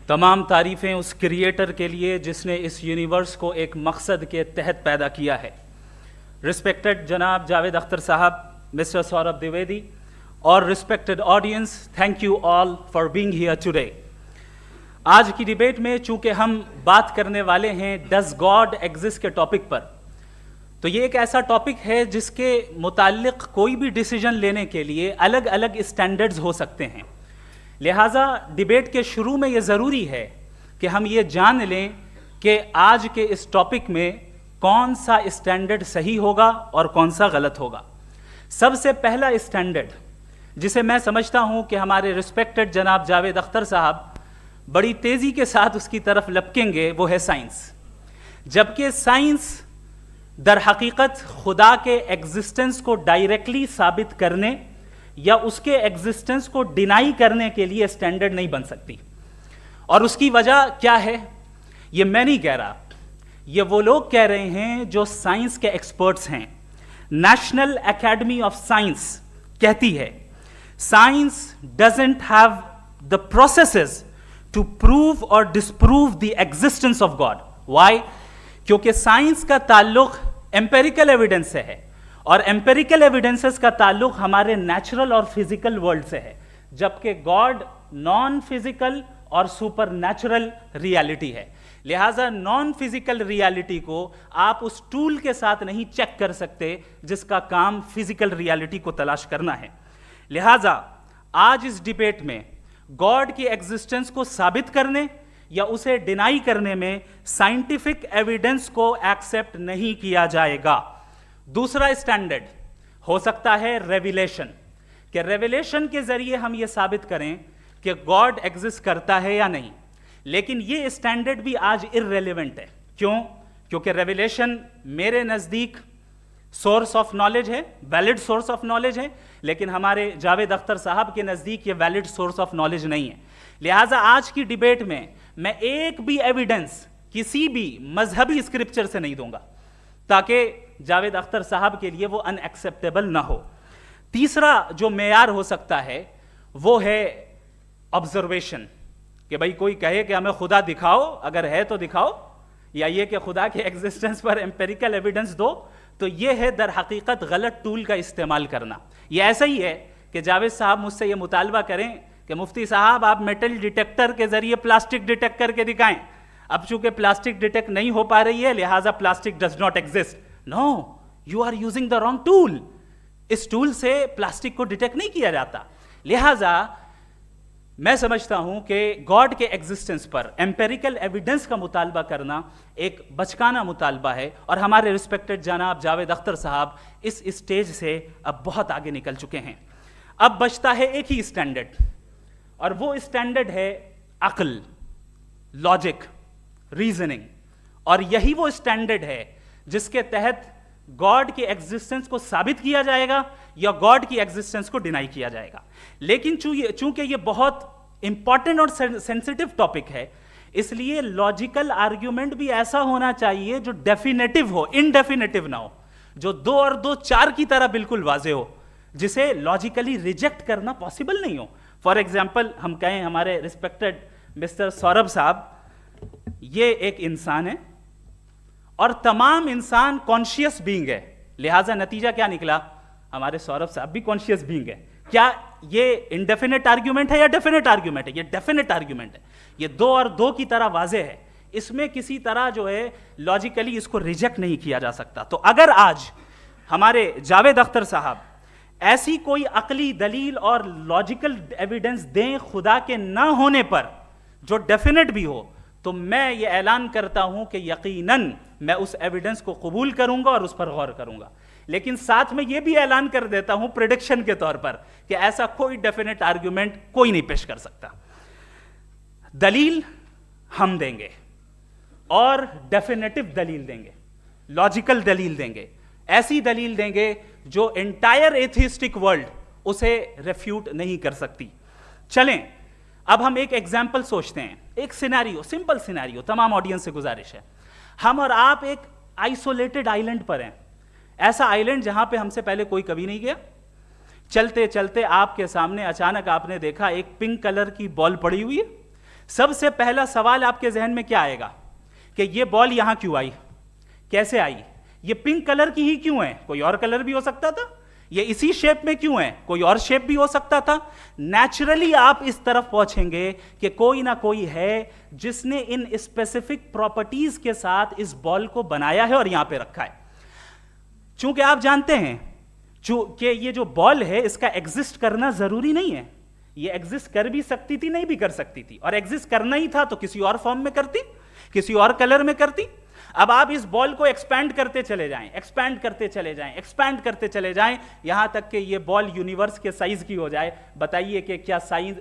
تمام تعریفیں اس کریٹر کے لیے جس نے اس یونیورس کو ایک مقصد کے تحت پیدا کیا ہے. رسپیکٹڈ جناب جاوید اختر صاحب, مسٹر سوربھ دیویدی اور respected audience, thank you all for being here today. آج کی ڈیبیٹ میں چونکہ ہم بات کرنے والے ہیں ڈز گاڈ ایگزسٹ کے ٹاپک پر, تو یہ ایک ایسا ٹاپک ہے جس کے متعلق کوئی بھی ڈیسیجن لینے کے لیے الگ الگ اسٹینڈرڈز ہو سکتے ہیں. لہٰذا ڈیبیٹ کے شروع میں یہ ضروری ہے کہ ہم یہ جان لیں کہ آج کے اس ٹاپک میں کون سا اسٹینڈرڈ صحیح ہوگا اور کون سا غلط ہوگا. سب سے پہلا اسٹینڈرڈ جسے میں سمجھتا ہوں کہ ہمارے رسپیکٹڈ جناب جاوید اختر صاحب بڑی تیزی کے ساتھ اس کی طرف لپکیں گے, وہ ہے سائنس. جبکہ سائنس در حقیقت خدا کے ایگزسٹنس کو ڈائریکٹلی ثابت کرنے یا اس کے ایگزسٹنس کو ڈینائی کرنے کے لیے اسٹینڈرڈ نہیں بن سکتی. اور اس کی وجہ کیا ہے یہ میں نہیں کہہ رہا, یہ وہ لوگ کہہ رہے ہیں جو سائنس کے ایکسپرٹس ہیں. نیشنل اکیڈمی آف سائنس کہتی ہے science doesn't have the processes to prove اور disprove the existence of God. Why? کیونکہ سائنس کا تعلق ایمپیریکل ایویڈنس سے ہے اور ایمپیریکل ایویڈنسز کا تعلق ہمارے نیچرل اور فزیکل ورلڈ سے ہے, جبکہ گاڈ نان فزیکل اور سپر نیچرل ریالٹی ہے. لہٰذا نان فزیکل ریالٹی کو آپ اس ٹول کے ساتھ نہیں چیک کر سکتے جس کا کام فزیکل ریالٹی کو تلاش کرنا ہے. لہٰذا آج اس ڈیبیٹ میں گاڈ کی ایگزسٹنس کو ثابت کرنے یا اسے ڈینائی کرنے میں سائنٹیفک ایویڈنس کو ایکسیپٹ نہیں کیا جائے گا. دوسرا اسٹینڈرڈ ہو سکتا ہے ریویلیشن, کہ ریویلیشن کے ذریعے ہم یہ ثابت کریں کہ گاڈ ایگزسٹ کرتا ہے یا نہیں. لیکن یہ اسٹینڈرڈ بھی آج ارریلیونٹ ہے. کیوں؟ کیونکہ ریویلیشن میرے نزدیک سورس آف نالج ہے, ویلڈ سورس آف نالج ہے, لیکن ہمارے جاوید اختر صاحب کے نزدیک یہ ویلڈ سورس آف نالج نہیں ہے. لہٰذا آج کی ڈیبیٹ میں میں ایک بھی ایویڈنس کسی بھی مذہبی اسکرپچر سے نہیں دوں گا تاکہ جاوید اختر صاحب کے لیے وہ ان ایکسیپٹیبل نہ ہو. تیسرا جو معیار ہو سکتا ہے وہ ہے آبزرویشن, کہ بھائی کوئی کہے کہ ہمیں خدا دکھاؤ, اگر ہے تو دکھاؤ, یا یہ کہ خدا کے ایگزسٹنس پر ایمپیریکل ایویڈنس دو. تو یہ ہے در حقیقت غلط ٹول کا استعمال کرنا. یہ ایسا ہی ہے کہ جاوید صاحب مجھ سے یہ مطالبہ کریں کہ مفتی صاحب آپ میٹل ڈیٹیکٹر کے ذریعے پلاسٹک ڈیٹیکٹ کر کے دکھائیں. اب چونکہ پلاسٹک ڈیٹیکٹ نہیں ہو پا رہی ہے لہٰذا plastic does not exist. No, you are using the wrong tool. اس ٹول سے پلاسٹک کو ڈیٹیکٹ نہیں کیا جاتا. لہٰذا میں سمجھتا ہوں کہ گاڈ کے ایگزسٹنس پر ایمپیریکل ایویڈنس کا مطالبہ کرنا ایک بچکانہ مطالبہ ہے, اور ہمارے رسپیکٹڈ جناب جاوید اختر صاحب اس اسٹیج سے اب بہت آگے نکل چکے ہیں. اب بچتا ہے ایک ہی اسٹینڈرڈ, اور وہ اسٹینڈرڈ ہے عقل, لاجک, ریزننگ. اور یہی وہ اسٹینڈرڈ ہے جس کے تحت گاڈ کی ایگزسٹنس کو ثابت کیا جائے گا یا گاڈ کی ایگزسٹنس کو ڈینائی کیا جائے گا. لیکن چونکہ یہ بہت امپورٹنٹ اور سینسٹیو ٹاپک ہے, اس لیے لاجیکل آرگیومنٹ بھی ایسا ہونا چاہیے جو ڈیفینیٹو ہو, انڈیفینیٹو نہ ہو, جو 2 اور 2 4 کی طرح بالکل واضح ہو, جسے لاجیکلی ریجیکٹ کرنا پاسبل نہیں ہو. فار ایگزامپل ہم کہیں ہمارے رسپیکٹڈ مسٹر سوربھ صاحب یہ ایک انسان ہے اور تمام انسان کانشیس بینگ ہے, لہٰذا نتیجہ کیا نکلا, ہمارے سوربھ صاحب بھی کانشیس بینگ ہے. کیا یہ انڈیفینٹ آرگیومنٹ ہے یا ڈیفینٹ آرگیومنٹ ہے؟ یہ ڈیفینٹ آرگیومنٹ ہے. یہ 2 اور 2 کی طرح واضح ہے, اس میں کسی طرح جو ہے لاجیکلی اس کو ریجیکٹ نہیں کیا جا سکتا. تو اگر آج ہمارے جاوید اختر صاحب ایسی کوئی عقلی دلیل اور لاجیکل ایویڈنس دیں خدا کے نہ ہونے پر جو ڈیفینٹ بھی ہو, تو میں یہ اعلان کرتا ہوں کہ یقیناً میں اس ایویڈنس کو قبول کروں گا اور اس پر غور کروں گا. لیکن ساتھ میں یہ بھی اعلان کر دیتا ہوں پریڈکشن کے طور پر کہ ایسا کوئی ڈیفینٹ آرگیومنٹ کوئی نہیں پیش کر سکتا. دلیل ہم دیں گے اور ڈیفینیٹو دلیل دیں گے, لاجیکل دلیل دیں گے, ایسی دلیل دیں گے جو انٹائر ایتھیسٹک ورلڈ اسے ریفیوٹ نہیں کر سکتی. چلیں اب ہم ایک ایگزامپل سوچتے ہیں, ایک سینیریو, سمپل سینیریو. تمام آڈینس سے گزارش ہے, ہم اور آپ ایک آئسولیٹڈ آئیلینڈ پر ہیں, ایسا آئیلینڈ جہاں پہ ہم سے پہلے کوئی کبھی نہیں گیا. چلتے چلتے آپ کے سامنے اچانک آپ نے دیکھا ایک پنک کلر کی بال پڑی ہوئی ہے, سب سے پہلا سوال آپ کے ذہن میں کیا آئے گا کہ یہ بال یہاں کیوں آئی, کیسے آئی, یہ پنک کلر کی ہی کیوں ہے, کوئی اور کلر بھی ہو سکتا تھا, یہ اسی شیپ میں کیوں ہے, کوئی اور شیپ بھی ہو سکتا تھا. نیچرلی آپ اس طرف پہنچیں گے کہ کوئی نہ کوئی ہے جس نے ان اسپیسیفک پراپرٹیز کے ساتھ اس بال کو بنایا ہے اور یہاں پہ رکھا ہے. چونکہ آپ جانتے ہیں کہ یہ جو بال ہے اس کا ایگزسٹ کرنا ضروری نہیں ہے, یہ ایگزسٹ کر بھی سکتی تھی, نہیں بھی کر سکتی تھی, اور ایگزسٹ کرنا ہی تھا تو کسی اور فارم میں کرتی, کسی اور کلر میں کرتی. اب آپ اس بال کو ایکسپینڈ کرتے چلے جائیں, ایکسپینڈ کرتے چلے جائیں, ایکسپینڈ کرتے چلے جائیں, یہاں تک کہ یہ بال یونیورس کے سائز کی ہو جائے. بتائیے کہ کیا سائز